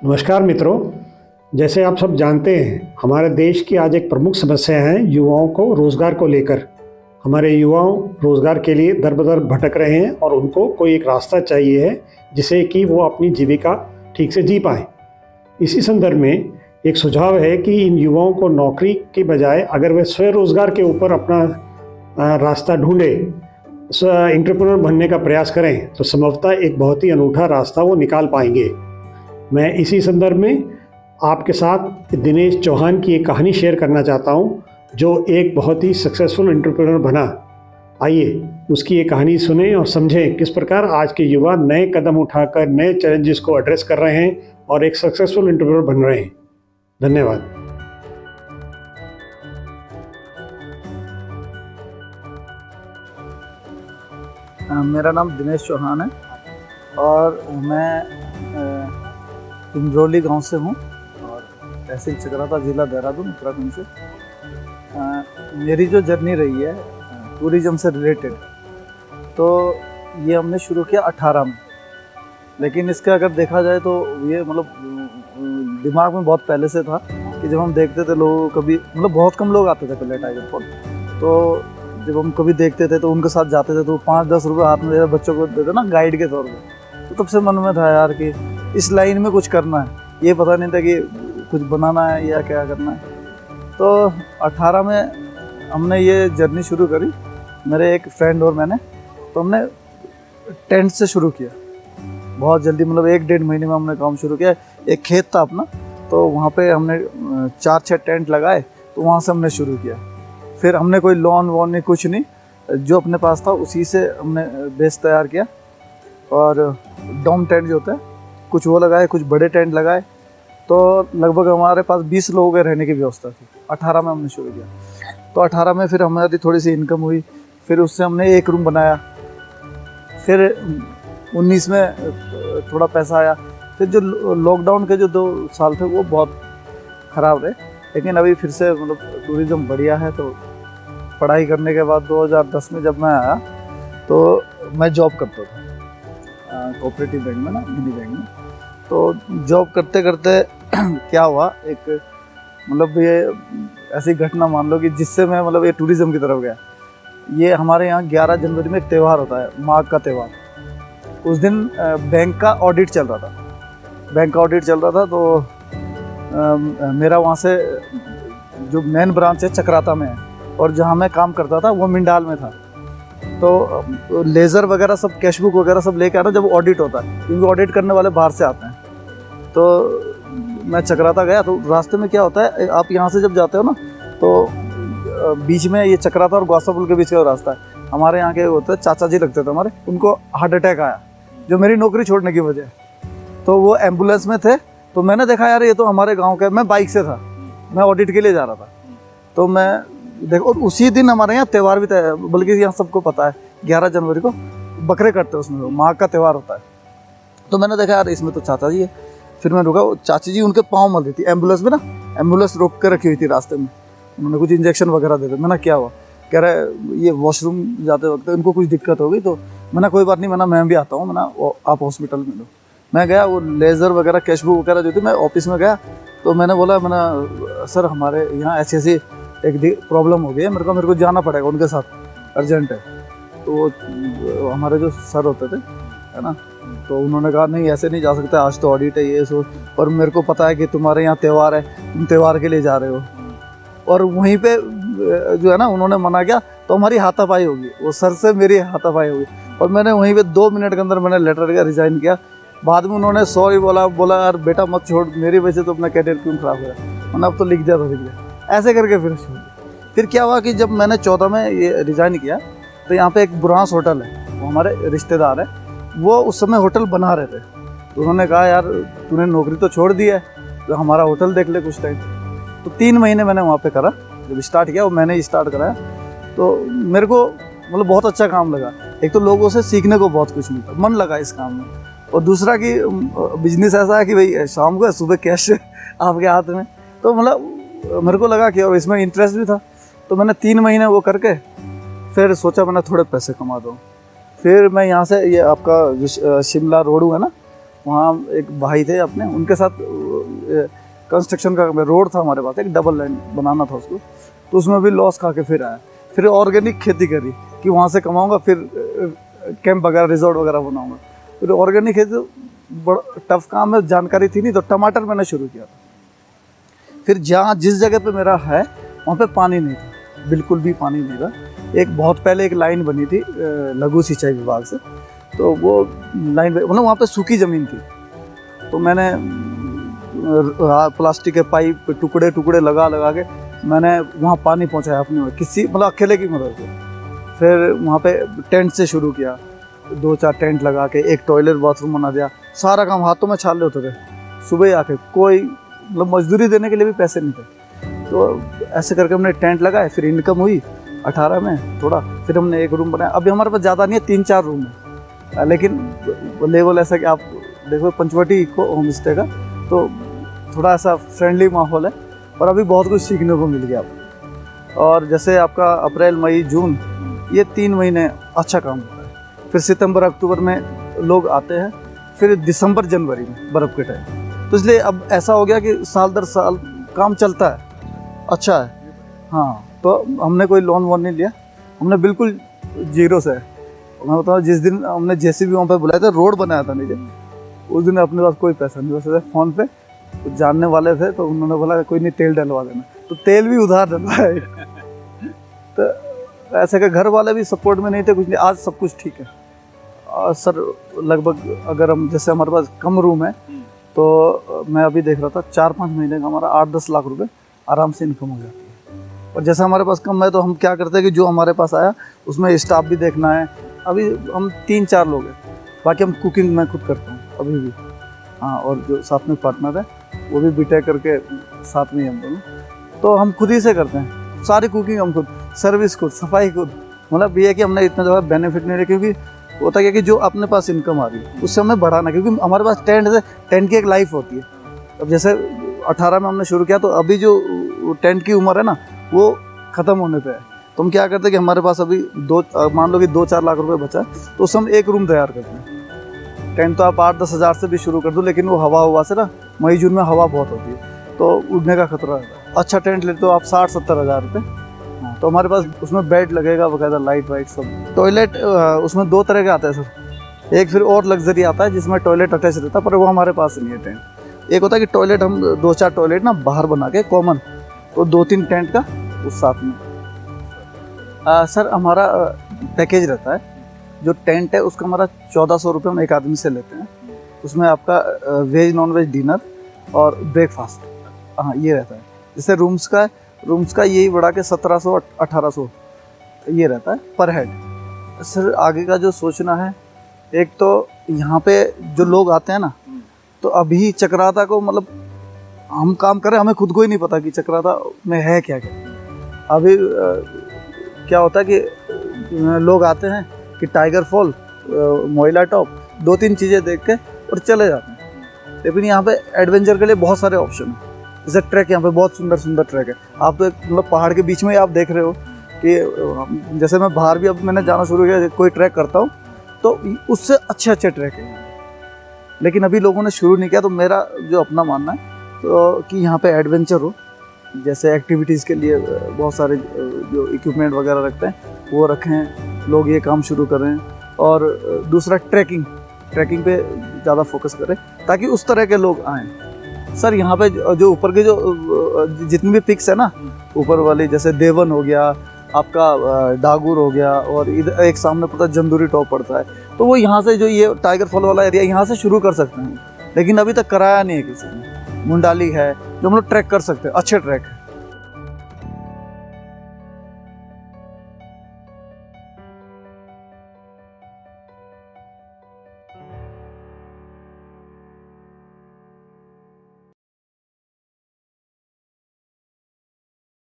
नमस्कार मित्रों। जैसे आप सब जानते हैं, हमारे देश की आज एक प्रमुख समस्या है युवाओं को रोज़गार को लेकर। हमारे युवाओं रोज़गार के लिए दर बदर भटक रहे हैं और उनको कोई एक रास्ता चाहिए है जिससे कि वो अपनी जीविका ठीक से जी पाएँ। इसी संदर्भ में एक सुझाव है कि इन युवाओं को नौकरी के बजाय अगर वे स्वरोज़गार के ऊपर अपना रास्ता ढूंढे, एंटरप्रेन्योर बनने का प्रयास करें तो संभवतः एक बहुत ही अनूठा रास्ता वो निकाल पाएंगे। मैं इसी संदर्भ में आपके साथ दिनेश चौहान की एक कहानी शेयर करना चाहता हूँ, जो एक बहुत ही सक्सेसफुल एंटरप्रेन्योर बना। आइए उसकी ये कहानी सुनें और समझें किस प्रकार आज के युवा नए कदम उठाकर नए चैलेंजेस को एड्रेस कर रहे हैं और एक सक्सेसफुल एंटरप्रेन्योर बन रहे हैं। धन्यवाद। मेरा नाम दिनेश चौहान है और मैं इंद्रौली गांव से हूँ और तहसील चकराता, जिला देहरादून, उत्तराखंड से। मेरी जो जर्नी रही है टूरिज़्म से रिलेटेड, तो ये हमने शुरू किया 18 में। लेकिन इसका अगर देखा जाए तो ये दिमाग में बहुत पहले से था कि जब हम देखते थे लोग कभी बहुत कम लोग आते थे पहले टाइगर फॉल, तो जब हम कभी देखते थे तो उनके साथ जाते थे तो 5-10 रुपये हाथ में बच्चों को देते ना गाइड के तौर पे। तो तब से मन में था यार कि इस लाइन में कुछ करना है। ये पता नहीं था कि कुछ बनाना है या क्या करना है। तो 18 में हमने ये जर्नी शुरू करी, मेरे एक फ्रेंड और मैंने। तो हमने टेंट से शुरू किया बहुत जल्दी, 1-1.5 महीने में हमने काम शुरू किया। एक खेत था अपना, तो वहाँ पे हमने 4-6 टेंट लगाए, तो वहाँ से हमने शुरू किया। फिर हमने कोई लोन वोन नहीं, कुछ नहीं, जो अपने पास था उसी से हमने बेस तैयार किया। और डोम टेंट जो होता है, कुछ वो लगाए, कुछ बड़े टेंट लगाए। तो लगभग हमारे पास 20 लोगों के रहने की व्यवस्था थी। 18 में हमने शुरू किया। तो 18 में फिर हमारी थोड़ी सी इनकम हुई, फिर उससे हमने एक रूम बनाया। फिर 19 में थोड़ा पैसा आया। फिर जो लॉकडाउन के जो 2 साल थे वो बहुत ख़राब रहे, लेकिन अभी फिर से टूरिज़्म बढ़िया है। तो पढ़ाई करने के बाद 2010 में जब मैं आया तो मैं जॉब करता था कोऑपरेटिव बैंक में ना, मिनी बैंक में। तो जॉब करते करते क्या हुआ, एक ये ऐसी घटना मान लो कि जिससे मैं ये टूरिज़्म की तरफ गया। ये हमारे यहाँ 11 जनवरी में एक त्यौहार होता है, माघ का त्यौहार। उस दिन बैंक का ऑडिट चल रहा था। तो मेरा वहाँ से जो मेन ब्रांच है चकराता में है, और जहाँ मैं काम करता था वो मिंडाल में था। तो लेज़र वगैरह सब, कैशबुक वगैरह सब लेके आना जब ऑडिट होता है, क्योंकि ऑडिट करने वाले बाहर से आते हैं। तो मैं चकराता गया। तो रास्ते में क्या होता है, आप यहाँ से जब जाते हो ना, तो बीच में ये चकराता और ग्वासापुल के बीच का रास्ता है। हमारे यहाँ के होते चाचा जी लगते थे हमारे, उनको हार्ट अटैक आया जो मेरी नौकरी छोड़ने की वजह। तो वो एम्बुलेंस में थे। तो मैंने देखा यार ये तो हमारे गाँव का, मैं बाइक से था, मैं ऑडिट के लिए जा रहा था। तो मैं देखो, और उसी दिन हमारे यहाँ त्यौहार भी था, बल्कि यहाँ सबको पता है 11 जनवरी को बकरे कटते हैं, उसमें माघ का त्यौहार होता है। तो मैंने देखा यार इसमें तो चाचा जी है। फिर मैं रुका, चाची जी उनके पाँव मल रही थी एम्बुलेंस में ना, एम्बुलेंस रोक कर रखी हुई थी रास्ते में। उन्होंने कुछ इंजेक्शन वगैरह दे दिया। मैंने क्या हुआ, कह रहे ये वॉशरूम जाते वक्त इनको कुछ दिक्कत हो गई। तो मैंने कोई बात नहीं, मैं भी आता हूँ, आप हॉस्पिटल में लो। मैं गया, वो लेज़र वगैरह कैशबुक वगैरह जो थी, मैं ऑफिस में गया। तो मैंने बोला, सर हमारे यहाँ ऐसी एक प्रॉब्लम हो गई है, मेरे को जाना पड़ेगा उनके साथ, अर्जेंट है। तो हमारे जो सर होते थे है ना, तो उन्होंने कहा नहीं ऐसे नहीं जा सकते, आज तो ऑडिट है ये सो, और मेरे को पता है कि तुम्हारे यहाँ त्यौहार है, तुम त्यौहार के लिए जा रहे हो। और वहीं पे जो है ना, उन्होंने मना किया तो हमारी हाथापाई होगी, वो सर से मेरी हाथापाई होगी। और मैंने वहीं पे 2 मिनट के अंदर मैंने लेटर लिखा, रिज़ाइन किया। बाद में उन्होंने सॉरी बोला यार बेटा मत छोड़, मेरी वजह से तो अपना कैरियर क्यों ख़राब हो गया, मैंने अब तो लिख दिया। ऐसे करके फिर क्या हुआ कि जब मैंने 14 में ये रिज़ाइन किया, तो यहाँ पे एक बुरांस होटल है, वो हमारे रिश्तेदार है, वो उस समय होटल बना रहे थे। तो उन्होंने कहा यार तूने नौकरी तो छोड़ दी है, तो हमारा होटल देख ले कुछ टाइम। तो 3 महीने मैंने वहाँ पे करा। जब स्टार्ट किया, वो मैंने ही स्टार्ट कराया। तो मेरे को बहुत अच्छा काम लगा। एक तो लोगों से सीखने को बहुत कुछ मिलता, मन लगा इस काम में। और दूसरा कि बिजनेस ऐसा है कि भाई शाम को सुबह कैश आपके हाथ में। तो मेरे को लगा कि और इसमें इंटरेस्ट भी था। तो मैंने 3 महीने वो करके फिर सोचा मैंने थोड़े पैसे कमा दूँ। फिर मैं यहाँ से, ये आपका जो शिमला रोड है ना, वहाँ एक भाई थे अपने, उनके साथ कंस्ट्रक्शन का रोड था हमारे पास, एक डबल लाइन बनाना था उसको, तो उसमें भी लॉस खा के फिर आया। फिर ऑर्गेनिक खेती करी कि वहाँ से कमाऊँगा, फिर कैंप वगैरह रिजॉर्ट वगैरह बनाऊँगा। फिर ऑर्गेनिक खेती तो बड़ा टफ काम है, जानकारी थी नहीं, तो टमाटर मैंने शुरू किया था। फिर जहाँ जिस जगह पे मेरा है वहाँ पे पानी नहीं था, बिल्कुल भी पानी नहीं था। एक बहुत पहले एक लाइन बनी थी लघु सिंचाई विभाग से, तो वो लाइन मतलब वहाँ पे सूखी ज़मीन थी, तो मैंने प्लास्टिक के पाइप टुकड़े टुकड़े लगा लगा के मैंने वहाँ पानी पहुँचाया अपने किसी मतलब अकेले की मदद से। फिर वहाँ पे टेंट से शुरू किया, 2-4 टेंट लगा के एक टॉयलेट बाथरूम बना दिया। सारा काम हाथों में छाले होते थे, सुबह ही आके कोई मतलब मजदूरी देने के लिए भी पैसे नहीं थे। तो ऐसे करके हमने टेंट लगाए, फिर इनकम हुई 18 में थोड़ा, फिर हमने एक रूम बनाया। अभी हमारे पास ज़्यादा नहीं है, 3-4 रूम है, लेकिन लेवल ऐसा कि आप देखो पंचवटी को होम स्टे का, तो थोड़ा ऐसा फ्रेंडली माहौल है और अभी बहुत कुछ सीखने को मिल गया आपको। और जैसे आपका अप्रैल मई जून ये 3 महीने अच्छा काम होता है, फिर सितंबर अक्टूबर में लोग आते हैं, फिर दिसंबर जनवरी में बर्फ़ के टाइम। तो इसलिए अब ऐसा हो गया कि साल दर साल काम चलता है, अच्छा है। हाँ, तो हमने कोई लोन वोन नहीं लिया, हमने बिल्कुल जीरो से। मैं बताऊँ, जिस दिन हमने जेसीबी वहाँ पे बुलाया था, रोड बनाया था नीचे, उस दिन अपने पास कोई पैसा नहीं, बस फ़ोन पे जानने वाले थे, तो उन्होंने बोला कोई नहीं तेल डलवा देना, तो तेल भी उधार डलवाए। तो ऐसे के घर वाले भी सपोर्ट में नहीं थे, कुछ नहीं। आज सब कुछ ठीक है। और सर लगभग अगर हम जैसे हमारे पास कम रूम है, तो मैं अभी देख रहा था 4-5 महीने का हमारा 8-10 लाख रुपए आराम से इनकम हो जाती है। और जैसे हमारे पास कम है, तो हम क्या करते हैं कि जो हमारे पास आया उसमें स्टाफ भी देखना है। अभी हम 3-4 लोग हैं, बाकी हम कुकिंग मैं खुद करता हूँ अभी भी। हाँ, और जो साथ में पार्टनर है वो भी बीटेक करके साथ में ही हम दोनों, तो हम खुद ही से करते हैं सारी कुकिंग, हम खुद, सर्विस खुद, सफाई खुद। मतलब ये है कि हमने इतना ज़्यादा बेनिफिट नहीं लिया, क्योंकि होता क्या कि जो अपने पास इनकम आ रही है उससे हमें बढ़ाना, क्योंकि हमारे पास टेंट की एक लाइफ होती है। अब जैसे 18 में हमने शुरू किया, तो अभी जो टेंट की उम्र है ना, वो ख़त्म होने पे है। तो हम क्या करते हैं कि हमारे पास अभी मान लो कि 2-4 लाख रुपए बचा, तो उससे हम एक रूम तैयार करते हैं। टेंट तो आप 8-10 हज़ार से भी शुरू कर दो, लेकिन वो हवा से ना, मई जून में हवा बहुत होती है, तो उड़ने का खतरा रहता है। अच्छा टेंट लेते हो आप 60-70 हज़ार रुपये। हाँ, तो हमारे पास उसमें बेड लगेगा वगैरह, लाइट वाइट सब। टॉयलेट उसमें 2 तरह के आते हैं सर। एक फिर और लग्जरी आता है जिसमें टॉयलेट अटैच रहता है, पर वो हमारे पास नहीं है टेंट। एक होता है कि टॉयलेट हम 2-4 टॉयलेट ना बाहर बना के कॉमन, तो 2-3 टेंट का उस साथ में। सर हमारा पैकेज रहता है, जो टेंट है उसका हमारा 1400 रुपये हम एक आदमी से लेते हैं। उसमें आपका वेज नॉन वेज डिनर और ब्रेकफास्ट, हाँ ये रहता है। जैसे रूम्स का यही बढ़ा के 1700-1800 ये रहता है पर हेड। सर आगे का जो सोचना है, एक तो यहाँ पे जो लोग आते हैं ना, तो अभी चक्राता को मतलब हम काम करें, हमें खुद को ही नहीं पता कि चक्राता में है क्या क्या। अभी क्या होता है कि लोग आते हैं कि टाइगर फॉल, मोइला टॉप, 2-3 चीज़ें देख के और चले जाते हैं। लेकिन यहाँ पे एडवेंचर के लिए बहुत सारे ऑप्शन हैं। जैसे ट्रैक, यहाँ पे बहुत सुंदर सुंदर ट्रैक है। आप तो मतलब पहाड़ के बीच में ही आप देख रहे हो कि जैसे मैं बाहर भी अब मैंने जाना शुरू किया, कोई ट्रैक करता हूँ तो उससे अच्छे ट्रैक है। लेकिन अभी लोगों ने शुरू नहीं किया, तो मेरा जो अपना मानना है तो कि यहाँ पे एडवेंचर हो, जैसे एक्टिविटीज़ के लिए बहुत सारे जो इक्विपमेंट वगैरह रखते हैं वो रखें, लोग ये काम शुरू करें। और दूसरा ट्रैकिंग पे ज़्यादा फोकस करें ताकि उस तरह के लोग आएँ। सर यहाँ पे जो ऊपर के जो जितनी भी पिक्स है ना, ऊपर वाली, जैसे देवन हो गया आपका, डागुर हो गया, और इधर एक सामने पता जंदूरी टॉप पड़ता है, तो वो यहाँ से जो ये टाइगर फॉल वाला एरिया यहाँ से शुरू कर सकते हैं। लेकिन अभी तक कराया नहीं है किसी ने। मुंडाली है जो हम लोग ट्रैक कर सकते हैं, अच्छे ट्रैक है।